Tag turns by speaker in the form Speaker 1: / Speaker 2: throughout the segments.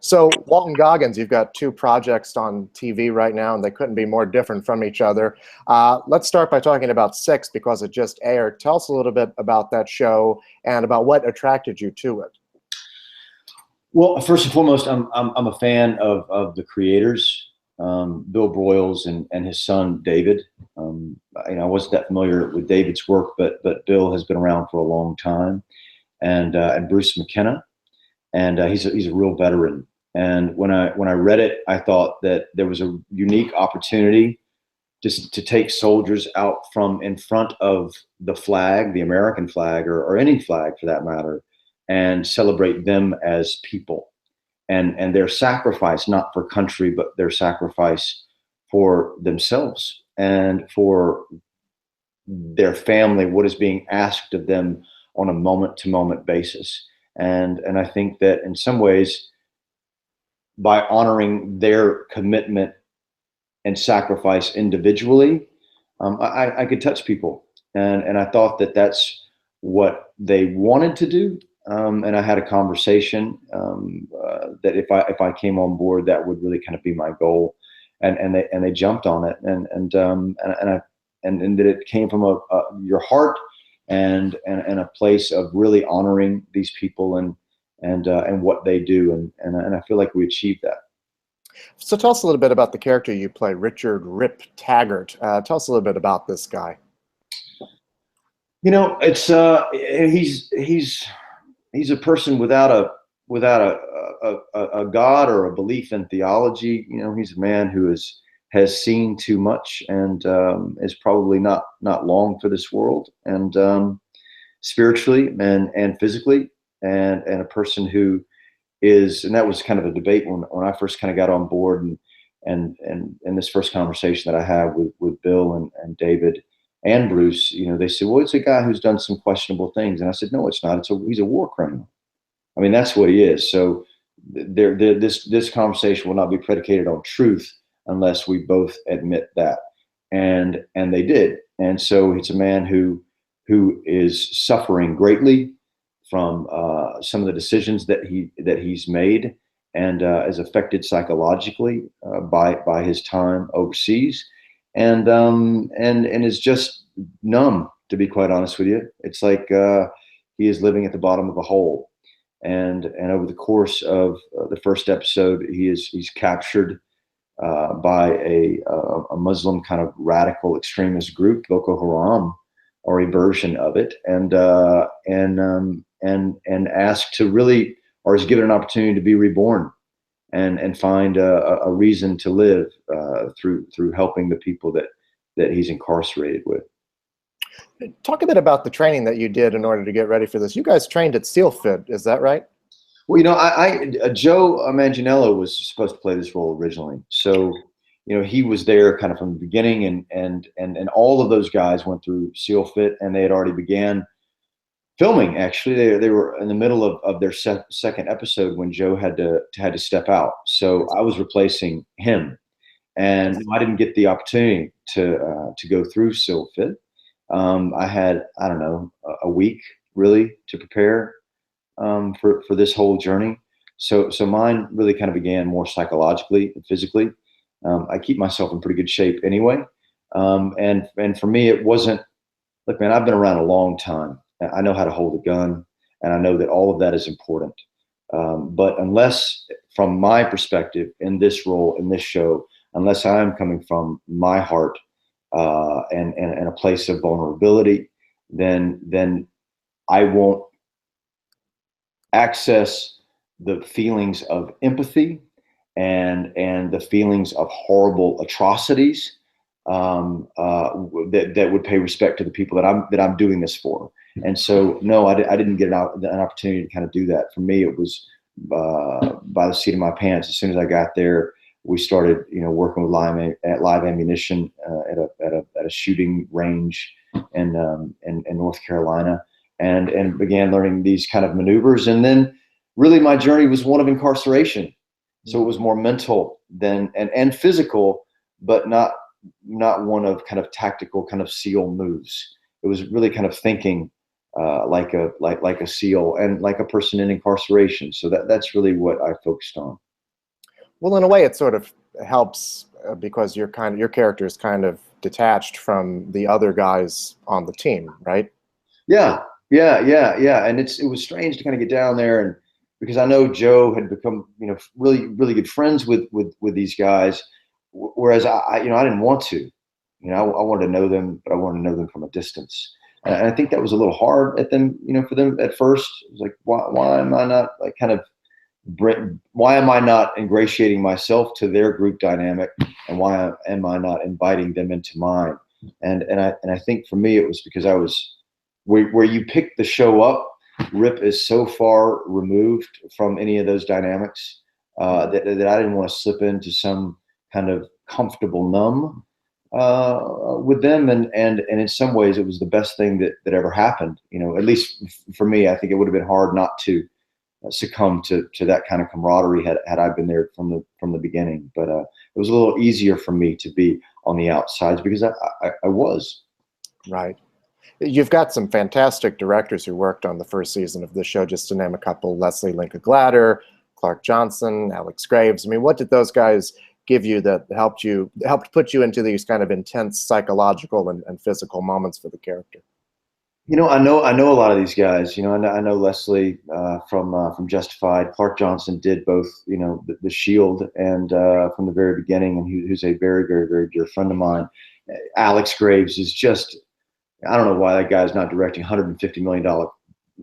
Speaker 1: So Walton Goggins, you've got two projects on TV right now, and they couldn't be more different from each other. Let's start by talking about Six because it just aired. Tell us a little bit about that show and about what attracted you to it.
Speaker 2: Well, first and foremost, I'm a fan of the creators, Bill Broyles and his son David. I wasn't that familiar with David's work, but Bill has been around for a long time, and Bruce McKenna, and he's a real veteran. And when I read it, I thought that there was a unique opportunity just to take soldiers out from in front of the flag, the American flag, or any flag for that matter, and celebrate them as people and their sacrifice, not for country, but their sacrifice for themselves and for their family, what is being asked of them on a moment to moment basis. And I think that in some ways, by honoring their commitment and sacrifice individually, I could touch people. And I thought that that's what they wanted to do. And I had a conversation that if I came on board, that would really kind of be my goal. And they jumped on it. And that it came from your heart and a place of really honoring these people and what they do. And I feel like we achieved that.
Speaker 1: So tell us a little bit about the character you play, Richard "Rip" Taggart. Tell us a little bit about this guy.
Speaker 2: It's he's a person without a God or a belief in theology. He's a man who has seen too much and is probably not long for this world, and spiritually and physically, and a person who is, and that was kind of a debate when I first kind of got on board, and this first conversation that I had with Bill and David and Bruce. They said, well, it's a guy who's done some questionable things, and I said, no, it's not. He's a war criminal. I mean, that's what he is. So this conversation will not be predicated on truth unless we both admit that, and they did. And so it's a man who is suffering greatly from some of the decisions that he's made, and is affected psychologically by his time overseas, and is just numb, to be quite honest with you. It's like he is living at the bottom of a hole, and over the course of the first episode, he's captured by a Muslim kind of radical extremist group, Boko Haram, or a version of it, and asked to really, or is given an opportunity to be reborn and find a reason to live through helping the people that he's incarcerated with.
Speaker 1: Talk a bit about the training that you did in order to get ready for this. You guys trained at SEAL Fit, is that right?
Speaker 2: Well, Joe Manganiello was supposed to play this role originally, so he was there kind of from the beginning, and all of those guys went through SEAL Fit, and they had already began filming. Actually, they were in the middle of their second episode when Joe had to step out. So I was replacing him, and I didn't get the opportunity to go through SEAL Fit. I had, I don't know, a week really to prepare for this whole journey. So mine really kind of began more psychologically and physically. I keep myself in pretty good shape anyway. And for me, it wasn't, look, man, I've been around a long time. I know how to hold a gun, and I know that all of that is important. But unless, from my perspective in this role, in this show, unless I'm coming from my heart and a place of vulnerability, then I won't access the feelings of empathy and the feelings of horrible atrocities that would pay respect to the people that I'm doing this for. And so, no, I didn't get an opportunity to kind of do that. For me, it was by the seat of my pants. As soon as I got there, we started, working with live ammunition at a shooting range in North Carolina, and began learning these kind of maneuvers. And then, really, my journey was one of incarceration. So it was more mental than and physical, but not one of kind of tactical kind of SEAL moves. It was really kind of thinking like a SEAL and like a person in incarceration. So that's really what I focused on.
Speaker 1: Well, in a way, it sort of helps because your character is kind of detached from the other guys on the team, right?
Speaker 2: Yeah, yeah. And it was strange to kind of get down there, and because I know Joe had become, really, really good friends with these guys, whereas I didn't want to. I wanted to know them, but I wanted to know them from a distance. And I think that was a little hard at them, for them at first. It was like, why am I not like kind of why am I not ingratiating myself to their group dynamic, and why am I not inviting them into mine? And I think for me it was because I was where you pick the show up. Rip is so far removed from any of those dynamics that I didn't want to slip into some kind of comfortable numb with them, and in some ways it was the best thing that ever happened. At least for me, I think it would have been hard not to succumb to that kind of camaraderie had I been there from the beginning. But it was a little easier for me to be on the outsides because I was.
Speaker 1: Right. You've got some fantastic directors who worked on the first season of this show, just to name a couple: Leslie Linka Glatter, Clark Johnson, Alex Graves. I mean, what did those guys give you that helped put you into these kind of intense psychological and physical moments for the character?
Speaker 2: I know a lot of these guys. I know Leslie from Justified. Clark Johnson did both, the Shield and from the very beginning, and who's a very, very, very dear friend of mine. Alex Graves is just, I don't know why that guy's not directing $150 million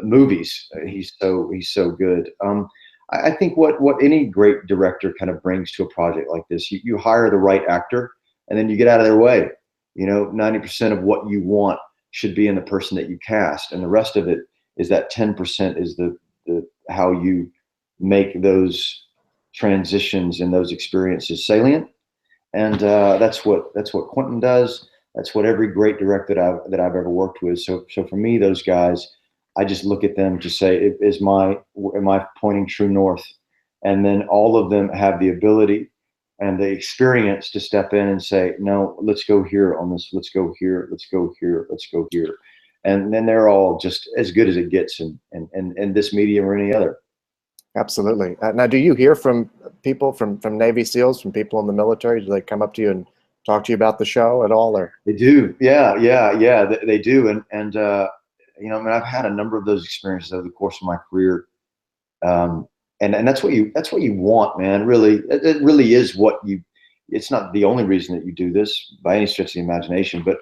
Speaker 2: movies. He's so good. I think what any great director kind of brings to a project like this, you hire the right actor, and then you get out of their way. 90% of what you want should be in the person that you cast, and the rest of it is that 10% is the how you make those transitions and those experiences salient. And that's what Quentin does. That's what every great director that I've ever worked with. So for me, those guys, I just look at them to say, am I pointing true north? And then all of them have the ability and the experience to step in and say, no, let's go here on this. Let's go here. Let's go here. Let's go here. And then they're all just as good as it gets in this medium or any other.
Speaker 1: Absolutely. Now, do you hear from people from Navy SEALs, from people in the military? Do they come up to you and talk to you about the show at all? Or
Speaker 2: They do. Yeah. They do. And I've had a number of those experiences over the course of my career. And that's what you want, man. Really, it really is what you. It's not the only reason that you do this by any stretch of the imagination, but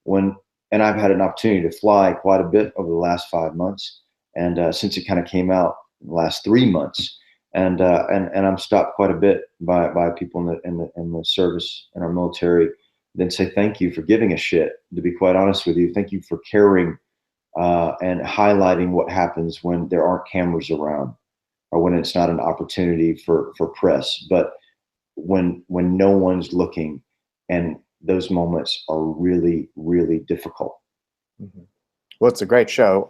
Speaker 2: and I've had an opportunity to fly quite a bit over the last 5 months, and since it kind of came out in the last 3 months, and I'm stopped quite a bit by people in the service and our military. Then say thank you for giving a shit. To be quite honest with you, thank you for caring and highlighting what happens when there aren't cameras around, or when it's not an opportunity for press, but when no one's looking, and those moments are really, really difficult.
Speaker 1: Mm-hmm. Well, it's a great show.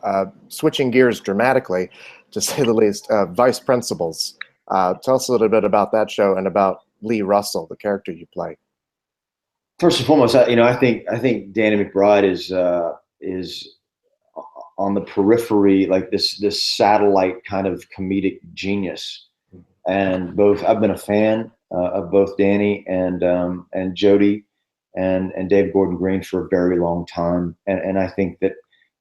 Speaker 1: Switching gears dramatically, to say the least, Vice Principals. Tell us a little bit about that show and about Lee Russell, the character you play.
Speaker 2: First and foremost, I think Danny McBride is on the periphery, like this satellite kind of comedic genius. And I've been a fan of both Danny and Jodie and Dave Gordon Green for a very long time. And I think that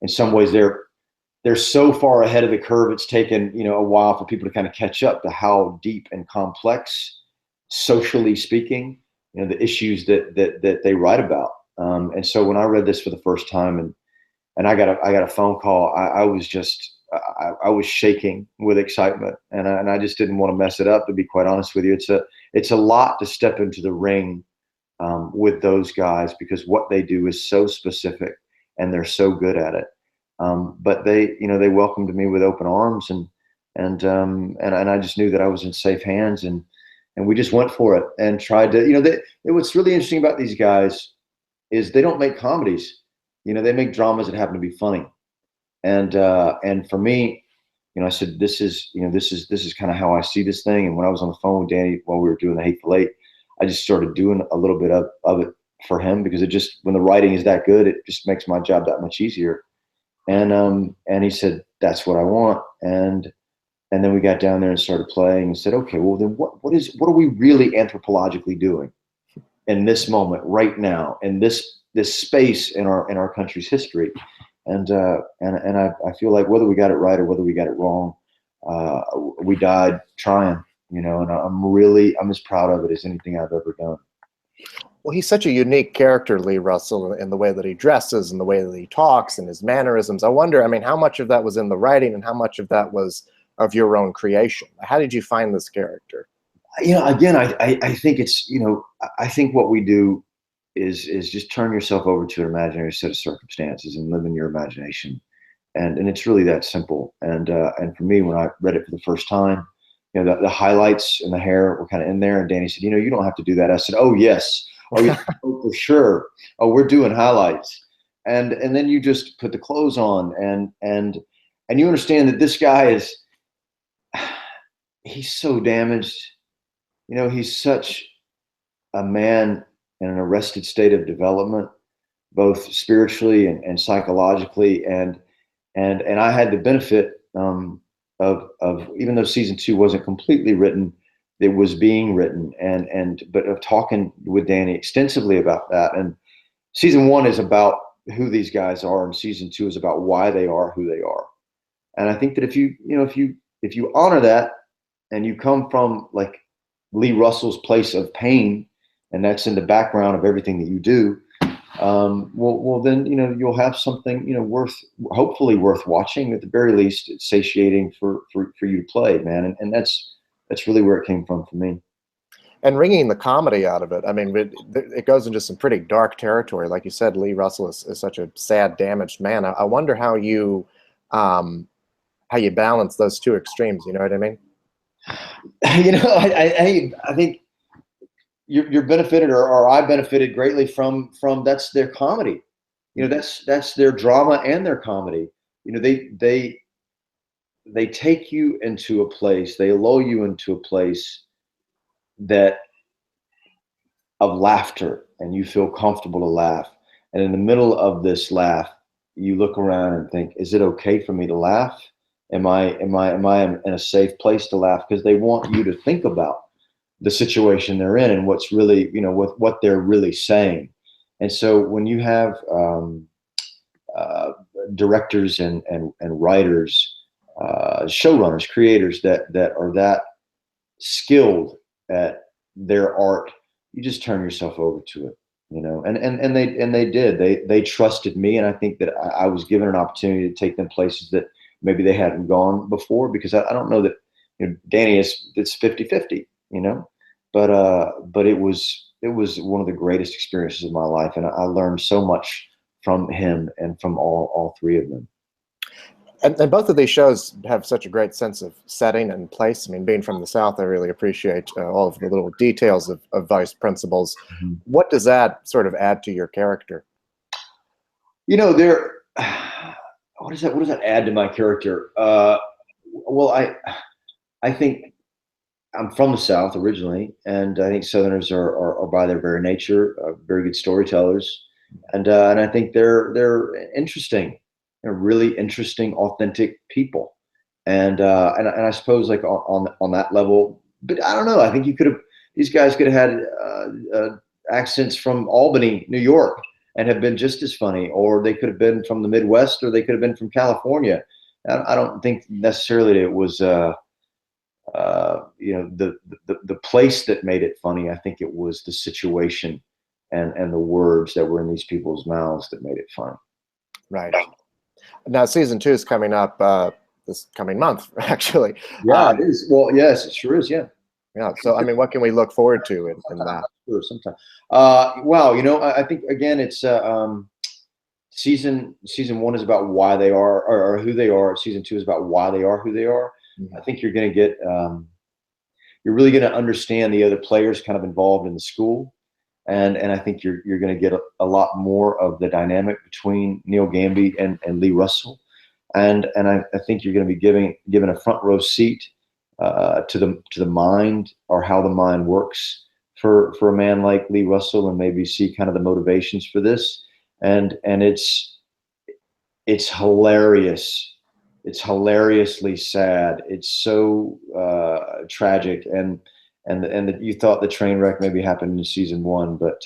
Speaker 2: in some ways they're so far ahead of the curve. It's taken, a while for people to kind of catch up to how deep and complex, socially speaking, the issues that they write about. And so when I read this for the first time, and I got a phone call, I was shaking with excitement, and I just didn't want to mess it up. To be quite honest with you, it's a lot to step into the ring with those guys, because what they do is so specific and they're so good at it. But they welcomed me with open arms, and I just knew that I was in safe hands, and we just went for it and tried to. What's really interesting about these guys is they don't make comedies. They make dramas that happen to be funny. And for me, I said, this is kind of how I see this thing. And when I was on the phone with Danny while we were doing The Hateful Eight, I just started doing a little bit of it for him, because when the writing is that good, it just makes my job that much easier. And he said, that's what I want. And And then we got down there and started playing and said, okay, well then what are we really anthropologically doing in this moment right now, in this space in our country's history? And I feel like whether we got it right or whether we got it wrong, we died trying, you know, and I'm as proud of it as anything I've ever done.
Speaker 1: Well, he's such a unique character, Lee Russell, in the way that he dresses and the way that he talks and his mannerisms. I wonder, I mean, how much of that was in the writing and how much of that was of your own creation? How did you find this character?
Speaker 2: You know, again, I think it's, you know, I think what we do is just turn yourself over to an imaginary set of circumstances and live in your imagination. And it's really that simple. And for me, when I read it for the first time, you know, the highlights and the hair were kind of in there. And Danny said, you know, you don't have to do that. I said, oh, yes. Oh, yeah, oh, for sure. Oh, we're doing highlights. And then you just put the clothes on and you understand that this guy is, he's so damaged. You know, he's such a man in an arrested state of development, both spiritually and psychologically. And I had the benefit of even though season 2 wasn't completely written, it was being written, but of talking with Danny extensively about that. And season 1 is about who these guys are, and season 2 is about why they are who they are. And I think that if you honor that, and you come from like Lee Russell's place of pain, and that's in the background of everything that you do, well, then, you know, you'll have something, you know, hopefully worth watching, at the very least. It's satiating for you to play, man. And that's really where it came from for me.
Speaker 1: And wringing the comedy out of it, I mean, it goes into some pretty dark territory. Like you said, Lee Russell is such a sad, damaged man. I wonder how you balance those two extremes. You know what I mean?
Speaker 2: You know, I think you're benefited, or I benefited greatly from that's their comedy. You know, that's their drama and their comedy. You know, they take you into a place, they lull you into a place that of laughter, and you feel comfortable to laugh. And in the middle of this laugh, you look around and think, is it okay for me to laugh? Am I in a safe place to laugh? Because they want you to think about the situation they're in and what's really, you know, what they're really saying. And so when you have directors and writers, showrunners, creators that are that skilled at their art, you just turn yourself over to it, you know. And they did. They trusted me, and I think that I was given an opportunity to take them places that maybe they hadn't gone before, because I don't know that, you know, Danny it's 50-50, you know, but it was one of the greatest experiences of my life, and I learned so much from him and from all three of them.
Speaker 1: And both of these shows have such a great sense of setting and place. I mean, being from the South, I really appreciate all of the little details of vice principals. Mm-hmm. What does that sort of add to your character?
Speaker 2: You know, what does that add to my character? Well, I think I'm from the South originally, and I think Southerners are by their very nature very good storytellers, and I think they're interesting. They're really interesting, authentic people, and I suppose like on that level. But I don't know. I think these guys could have had accents from Albany, New York, and have been just as funny, or they could have been from the Midwest, or they could have been from California. I don't think necessarily it was you know, the place that made it funny. I think it was the situation and the words that were in these people's mouths that made it funny.
Speaker 1: Right. Now, season 2 is coming up this coming month, actually.
Speaker 2: Yeah, it is. Well, yes, it sure is. Yeah.
Speaker 1: Yeah. So, I mean, what can we look forward to in that?
Speaker 2: Sure, sometime. Wow. You know, I think again, it's season 1 is about why they are or who they are. Season 2 is about why they are who they are. Mm-hmm. I think you're going to get, you're really going to understand the other players kind of involved in the school. And I think you're going to get a lot more of the dynamic between Neil Gamby and Lee Russell, and I think you're going to be given a front row seat to the mind, or how the mind works for a man like Lee Russell, and maybe see kind of the motivations for this. And it's hilarious It's hilariously sad. It's so tragic, and you thought the train wreck maybe happened in season one, but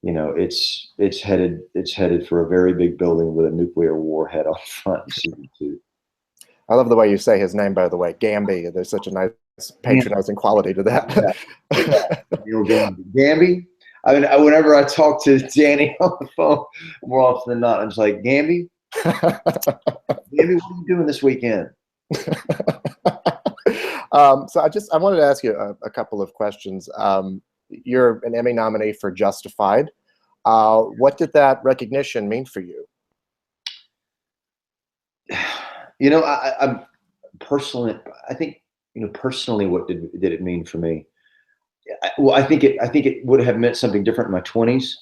Speaker 2: you know, it's headed for a very big building with a nuclear warhead on front in season two.
Speaker 1: I love the way you say his name, by the way, Gamby. There's such a nice patronizing quality to that.
Speaker 2: Yeah. Neil Gamby. Gamby. I mean, whenever I talk to Danny on the phone, more often than not, I'm just like, Gamby, Gamby, what are you doing this weekend?
Speaker 1: So I wanted to ask you a couple of questions. You're an Emmy nominee for Justified. What did that recognition mean for you?
Speaker 2: You know, I'm personally, I think, you know, personally, what did it mean for me? Well, I think it would have meant something different in my 20s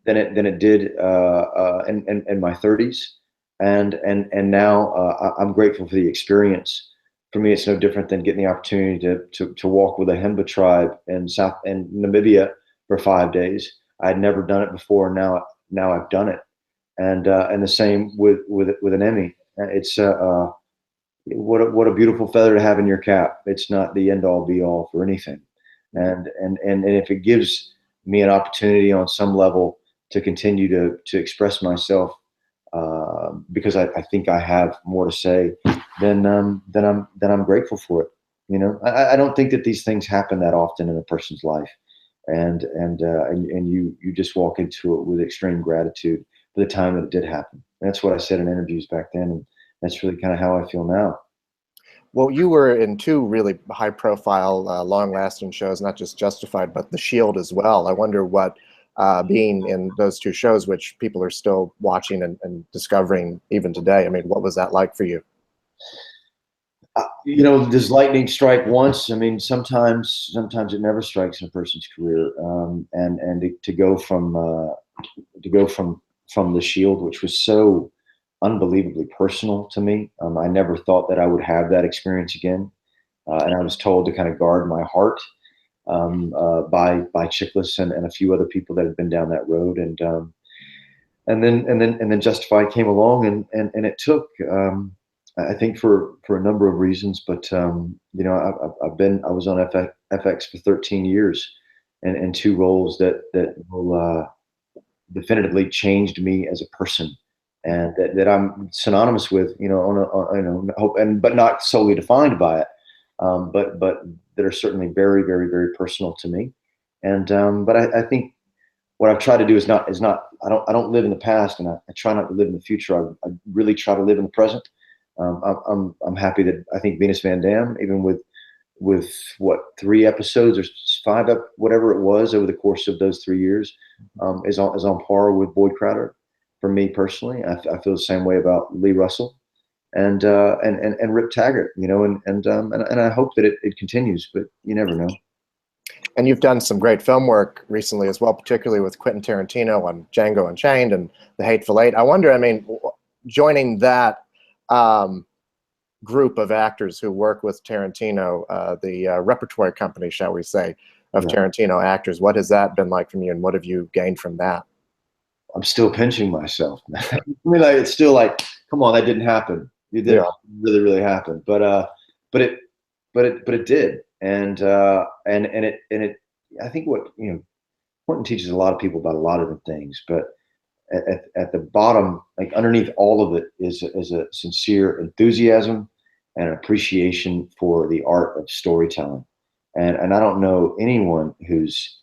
Speaker 2: than it did in my 30s, and now I'm grateful for the experience. For me, it's no different than getting the opportunity to walk with a Himba tribe in Namibia for 5 days. I had never done it before. Now I've done it, and the same with an Emmy. It's what a beautiful feather to have in your cap. It's not the end all be all for anything, and if it gives me an opportunity on some level to continue to express myself, because I think I have more to say, then I'm grateful for it. You know, I don't think that these things happen that often in a person's life, and you just walk into it with extreme gratitude for the time that it did happen. And that's what I said in interviews back then, and that's really kind of how I feel now.
Speaker 1: Well, you were in two really high-profile, long-lasting shows, not just Justified, but The Shield as well. I wonder what being in those two shows, which people are still watching and discovering even today. I mean, what was that like for you?
Speaker 2: You know, does lightning strike once? I mean, sometimes it never strikes in a person's career. And to go from The Shield, which was so unbelievably personal to me. I never thought that I would have that experience again, and I was told to kind of guard my heart by Chickless and a few other people that had been down that road, and then Justified came along, and it took. I think for a number of reasons, but you know, I was on FX for 13 years, and two roles that will definitively changed me as a person, and that I'm synonymous with, you know, hope, but not solely defined by it, but that are certainly very, very, very personal to me. And but I think what I've tried to do is not I don't live in the past, and I try not to live in the future. I really try to live in the present. I'm happy that I think Venus Van Dam, even with what 3 episodes or 5 whatever it was over the course of those 3 years, is on par with Boyd Crowder. For me personally, I feel the same way about Lee Russell and Rip Taggart, you know, and I hope that it continues, but you never know.
Speaker 1: And you've done some great film work recently as well, particularly with Quentin Tarantino on Django Unchained and The Hateful Eight. I wonder, I mean, joining that group of actors who work with Tarantino, the repertory company, shall we say, of Tarantino actors, what has that been like from you, and what have you gained from that?
Speaker 2: I'm still pinching myself, man. I mean, like, it's still like, come on, that didn't happen. It didn't really happen, but it did, and it. I think what, you know, Quentin teaches a lot of people about a lot of different things, but at the bottom, like underneath all of it, is a sincere enthusiasm and an appreciation for the art of storytelling, and I don't know anyone whose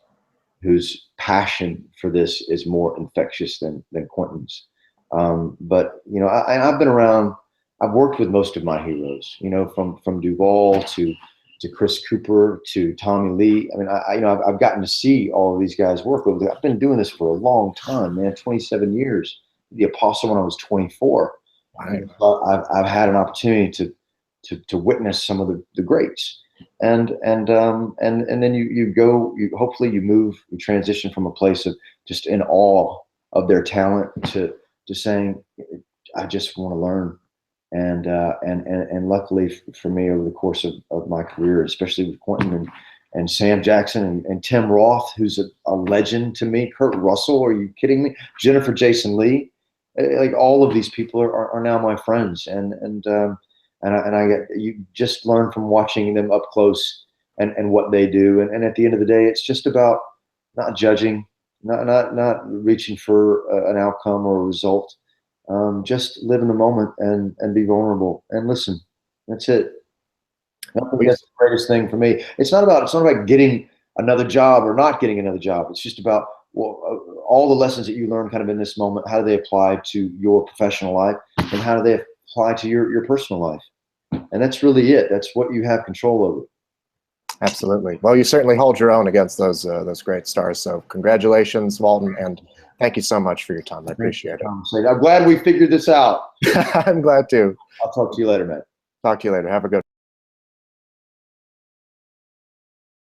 Speaker 2: passion for this is more infectious than Quentin's. But you know, I've been around. I've worked with most of my heroes. You know, from Duvall to Chris Cooper to Tommy Lee. I mean, you know, I've gotten to see all of these guys work with. I've been doing this for a long time, man. 27 years. The Apostle when I was 24. Wow. I've had an opportunity to witness some of the greats. And then you hopefully you transition from a place of just in awe of their talent to saying, I just want to learn. And luckily for me, over the course of my career, especially with Quentin and Sam Jackson and Tim Roth, who's a legend to me, Kurt Russell, are you kidding me? Jennifer Jason Leigh, like all of these people are now my friends, and I get, you just learn from watching them up close and what they do, and at the end of the day, it's just about not judging, not reaching for an outcome or a result. Just live in the moment and be vulnerable and listen. That's it. I think that's the greatest thing for me. It's not about getting another job or not getting another job. It's just about, well, all the lessons that you learn kind of in this moment, how do they apply to your professional life, and how do they apply to your personal life? And that's really it. That's what you have control over.
Speaker 1: Absolutely. Well, you certainly hold your own against those great stars. So congratulations, Walton, and thank you so much for your time. I appreciate it.
Speaker 2: I'm glad we figured this out.
Speaker 1: I'm glad to.
Speaker 2: I'll talk to you later, man.
Speaker 1: Talk to you later. Have a good